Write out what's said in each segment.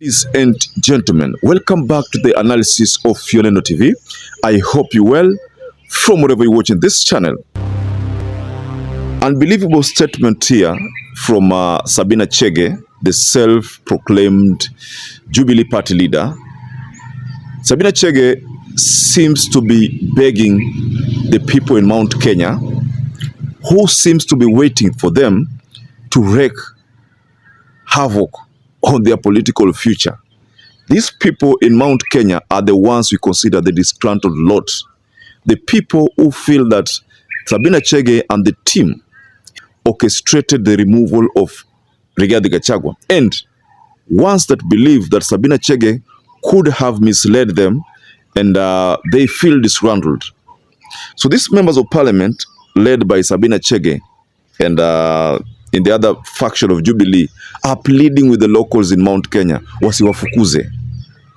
Ladies and gentlemen, welcome back to the analysis of YOLENO TV. I hope you well from wherever you're watching this channel. Unbelievable statement here from SABINA CHEGE, the self-proclaimed Jubilee Party leader. SABINA CHEGE seems to be begging the people in Mount Kenya, who seems to be waiting for them to wreak havoc on their political future. These people in Mount Kenya are the ones we consider the disgruntled lot. The people who feel that SABINA CHEGE and the team orchestrated the removal of Rigathi Gachagua, and ones that believe that SABINA CHEGE could have misled them, and they feel disgruntled. So these members of parliament, led by SABINA CHEGE and in the other faction of Jubilee, are pleading with the locals in Mount Kenya, wasiwafukuze.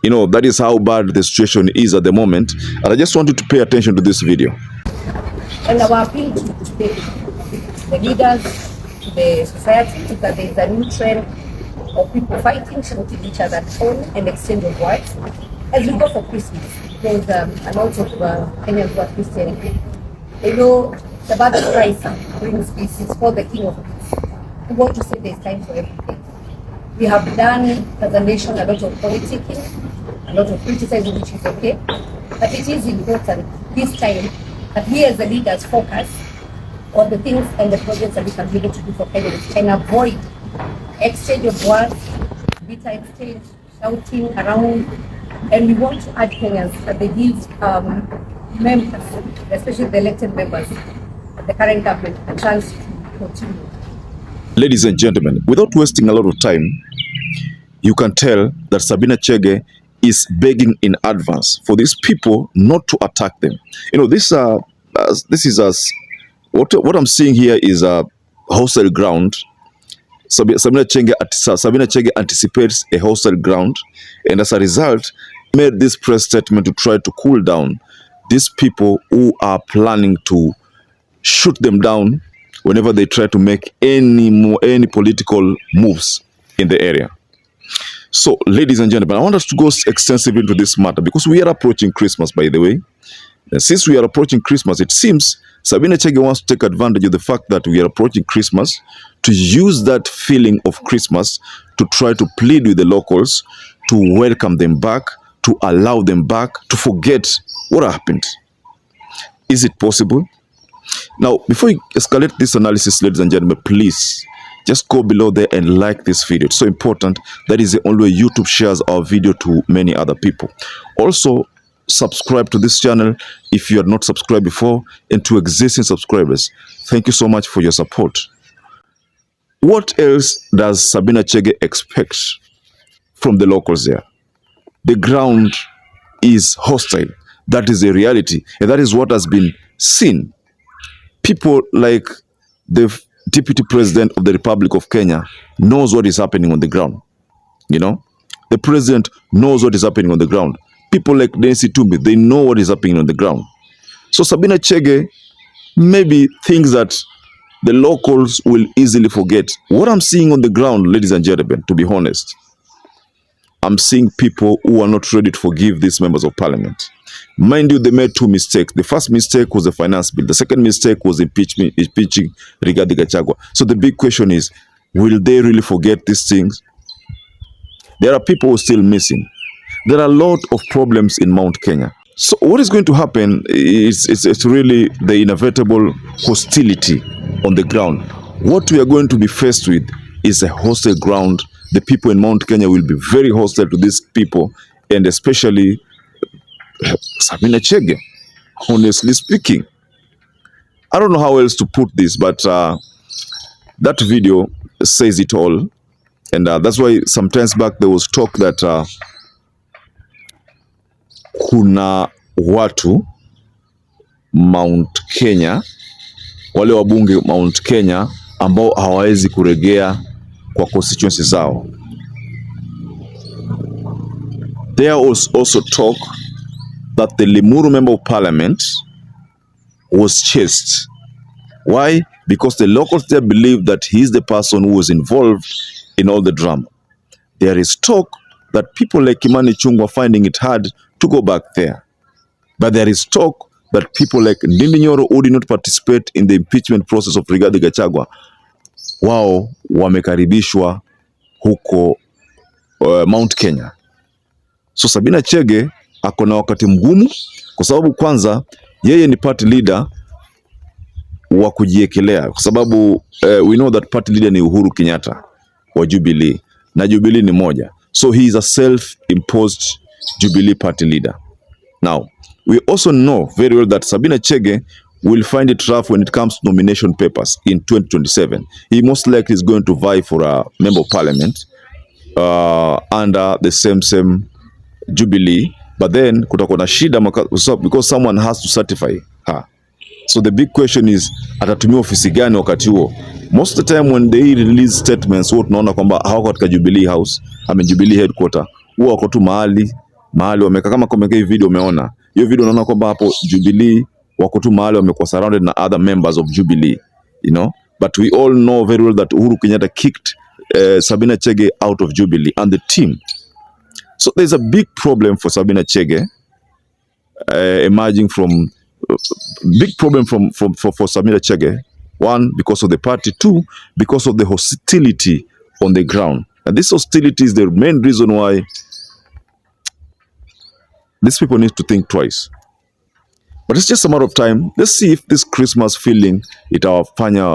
You know, that is how bad the situation is at the moment. And I just want you to pay attention to this video. And our appeal to the leaders, to the society, is that there is a new trend of people fighting, shouting each other on, and exchange of words as we go for Christmas. Because a lot of Kenyans who are Christian, they know the birth of Christ brings peace. It's called the King of Peace. We want to say there's time for everything. We have done as a nation a lot of politicking, a lot of criticizing, which is okay. But it is important this time that we as the leaders focus on the things and the projects that we can be able to do for Kenyans and avoid exchange of words, bitter exchange, shouting around. And we want to urge Kenyans that they give members, especially the elected members, the current government, a chance to continue. Ladies and gentlemen, without wasting a lot of time, you can tell that SABINA CHEGE is begging in advance for these people not to attack them. You know, this is what I'm seeing here is a hostile ground. SABINA CHEGE anticipates a hostile ground, and as a result, made this press statement to try to cool down these people who are planning to shoot them down whenever they try to make any political moves in the area. So, ladies and gentlemen, I want us to go extensively into this matter because we are approaching Christmas, by the way. And since we are approaching Christmas, it seems SABINA CHEGE wants to take advantage of the fact that we are approaching Christmas to use that feeling of Christmas to try to plead with the locals, to welcome them back, to allow them back, to forget what happened. Is it possible? Now, before you escalate this analysis, ladies and gentlemen, please just go below there and like this video. It's so important. That is the only way YouTube shares our video to many other people. Also, subscribe to this channel if you are not subscribed before, and to existing subscribers, thank you so much for your support. What else does SABINA CHEGE expect from the locals there? The ground is hostile. That is a reality, and that is what has been seen. People like the Deputy President of the Republic of Kenya knows what is happening on the ground. You know, the president knows what is happening on the ground. People like Nancy Tumbi, they know what is happening on the ground. So SABINA CHEGE maybe thinks that the locals will easily forget. What I'm seeing on the ground, ladies and gentlemen, to be honest, I'm seeing people who are not ready to forgive these members of parliament. Mind you, they made two mistakes. The first mistake was the finance bill. The second mistake was impeaching Rigathi Gachagua. So the big question is, will they really forget these things? There are people who are still missing. There are a lot of problems in Mount Kenya. So what is going to happen is it's really the inevitable hostility on the ground. What we are going to be faced with is a hostile ground. The people in Mount Kenya will be very hostile to these people, and especially SABINA CHEGE, honestly speaking. I don't know how else to put this, but that video says it all. And that's why sometimes back there was talk that kuna watu Mount Kenya, wale wabunge Mount Kenya ambao hawawezi kuregea kwa constituency zao. There was also talk that the Limuru member of parliament was chased. Why? Because the locals there believe that he's the person who was involved in all the drama. There is talk that people like Kimani Ichung'wah are finding it hard to go back there. But there is talk that people like Ndindi Nyoro who did not participate in the impeachment process of Rigathi Gachagua, wao wamekaribishwa huko Mount Kenya. So Sabina Chege ako na wakati mgumu kwa sababu kwanza yeye ni party leader wa kujiekelea, kwa sababu we know that party leader ni Uhuru Kenyatta wa Jubilee na Jubilee ni moja, so he is a self-imposed Jubilee party leader. Now we also know very well that Sabina Chege will find it rough when it comes to nomination papers in 2027. He most likely is going to vie for a member of parliament under the same Jubilee, but then kutakuwa na shida because someone has to certify her. So the big question is, atatumia ofisi gani wakati huo? Most of the time when they release statements, wao tunaona kwamba hawako katika Jubilee House, Jubilee headquarter, huwa wako tu mahali wameka, kama kwa hii video umeona. Hiyo video unaona kwamba hapo Jubilee wako tu mahali wamekuwa surrounded na other members of Jubilee, you know. But we all know very well that Uhuru Kenyatta kicked Sabina Chege out of Jubilee and the team. So there's a big problem for Sabina Chege emerging from big problem for Sabina Chege. One, because of the party. Two, because of the hostility on the ground. And this hostility is the main reason why these people need to think twice. But it's just a matter of time. Let's see if this Christmas feeling itawafanya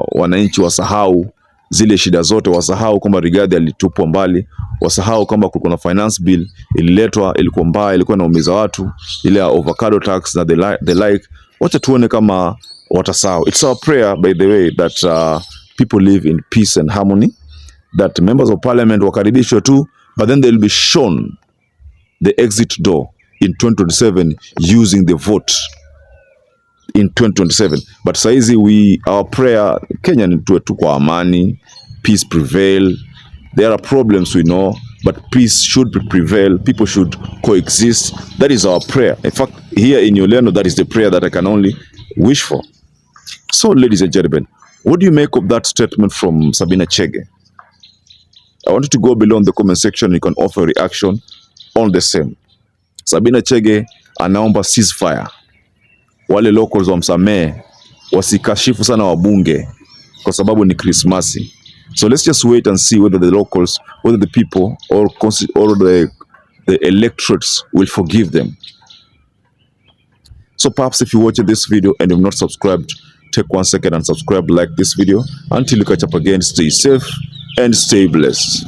wananchi wasahau zile shida zote, wasahau kwamba Rigathi alitupwa mbali, wasahau kwamba kulikuwa na finance bill ililetwa, ilikuwa mbaya, ilikuwa inaumiza watu, ile avocado tax na the like. Wacha tuone kama watasahau. It's our prayer, by the way, that people live in peace and harmony, that members of parliament wakaribishwe tu, but then they'll be shown the exit door in 2027 using the vote in 2027. But saizi our prayer, Kenya ni tuwe tu kwa amani, peace prevail. There are problems we know, but peace should prevail. People should coexist. That is our prayer. In fact, here in YOLENO, that is the prayer that I can only wish for. So, ladies and gentlemen, what do you make of that statement from Sabina Chege? I want you to go below in the comment section. You can offer a reaction on the same. Sabina Chege anaomba ceasefire. Wale locals wamsamee, wasikashifu sana wabunge kwa sababu ni Krismasi. So let's just wait and see whether the locals, whether the people or the electorates will forgive them. So perhaps if you watch this video and you've not subscribed, take 1 second and subscribe, like this video. Until you catch up again, stay safe and stay blessed.